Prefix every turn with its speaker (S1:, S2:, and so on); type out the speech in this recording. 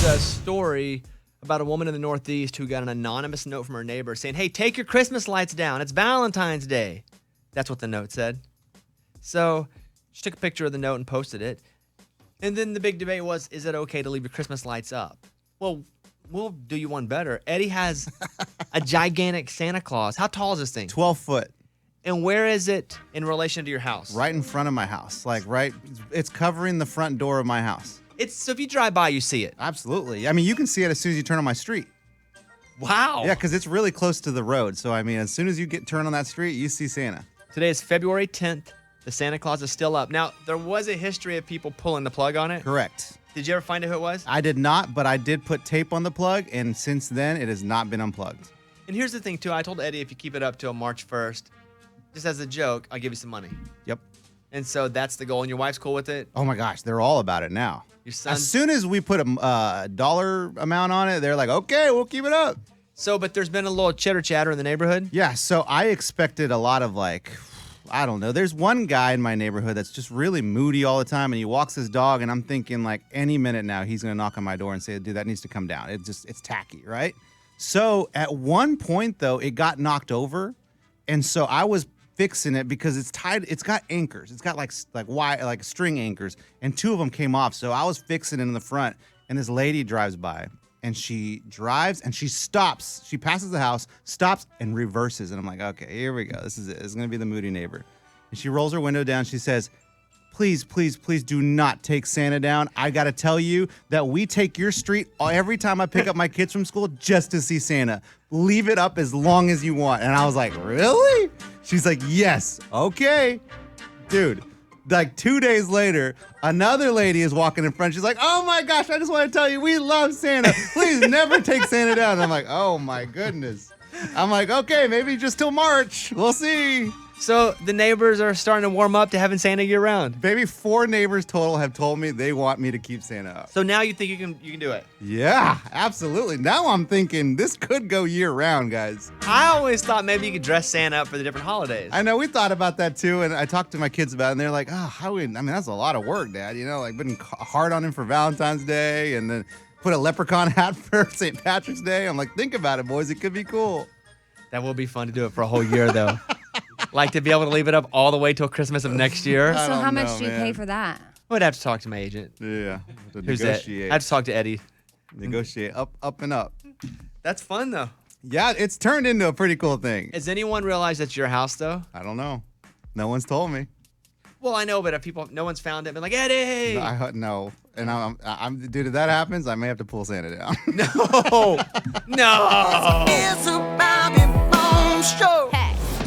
S1: a story about a woman in the Northeast who got an anonymous note from her neighbor saying, hey, take your Christmas lights down. It's Valentine's Day. That's what the note said. So she took a picture of the note and posted it. And then the big debate was, is it okay to leave your Christmas lights up? Well, we'll do you one better. Eddie has a gigantic Santa Claus. How tall is this thing?
S2: 12 foot.
S1: And where is it in relation to your house?
S2: Right in front of my house. It's covering the front door of my house.
S1: So if you drive by, you see it.
S2: Absolutely. I mean, you can see it as soon as you turn on my street.
S1: Wow.
S2: Yeah, because it's really close to the road. So, I mean, as soon as you turn on that street, you see Santa.
S1: Today is February 10th. The Santa Claus is still up. Now, there was a history of people pulling the plug on it.
S2: Correct.
S1: Did you ever find out who it was?
S2: I did not, but I did put tape on the plug, and since then, it has not been unplugged.
S1: And here's the thing, too. I told Eddie if you keep it up till March 1st, just as a joke, I'll give you some money.
S2: Yep.
S1: And so that's the goal. And your wife's cool with it?
S2: Oh, my gosh. They're all about it now.
S1: Your son?
S2: As soon as we put a dollar amount on it, they're like, okay, we'll keep it up.
S1: So, but there's been a little chitter chatter in the neighborhood?
S2: Yeah, so I expected a lot of I don't know. There's one guy in my neighborhood that's just really moody all the time, and he walks his dog, and I'm thinking any minute now he's going to knock on my door and say, dude, that needs to come down. It's tacky, right? So at one point, though, it got knocked over, and so I was fixing it because it's tied. It's got anchors. It's got like string anchors, and two of them came off. So I was fixing it in the front, and this lady drives by, and she drives and she stops. She passes the house, stops, and reverses. And I'm like, okay, here we go. This is it. It's gonna be the moody neighbor. And she rolls her window down. She says, please, please, please do not take Santa down. I gotta tell you that we take your street every time I pick up my kids from school just to see Santa. Leave it up as long as you want. And I was like, really? She's like, yes. Okay. Dude, 2 days later, another lady is walking in front. She's like, oh my gosh, I just want to tell you, we love Santa. Please never take Santa down. And I'm like, oh my goodness. I'm like, okay, maybe just till March. We'll see.
S1: So the neighbors are starting to warm up to having Santa year round.
S2: Maybe 4 neighbors total have told me they want me to keep Santa up.
S1: So now you think you can do it?
S2: Yeah, absolutely. Now I'm thinking this could go year round, guys.
S1: I always thought maybe you could dress Santa up for the different holidays.
S2: I know, we thought about that too, and I talked to my kids about it, and they're like, that's a lot of work, Dad. Been hard on him for Valentine's Day, and then put a leprechaun hat for St. Patrick's Day. I'm like, think about it, boys. It could be cool.
S1: That will be fun to do it for a whole year, though. To be able to leave it up all the way till Christmas of next year.
S3: So how much do you pay for that?
S1: I'd have to talk to my agent.
S2: Yeah.
S1: Who's negotiate. I have to talk to Eddie.
S2: Negotiate up and up.
S1: That's fun, though.
S2: Yeah, it's turned into a pretty cool thing.
S1: Has anyone realized that's your house, though?
S2: I don't know. No one's told me.
S1: Well, I know, but if no one's found it, been like, Eddie!
S2: No. And I'm dude, if that happens, I may have to pull Santa down.
S1: No! No!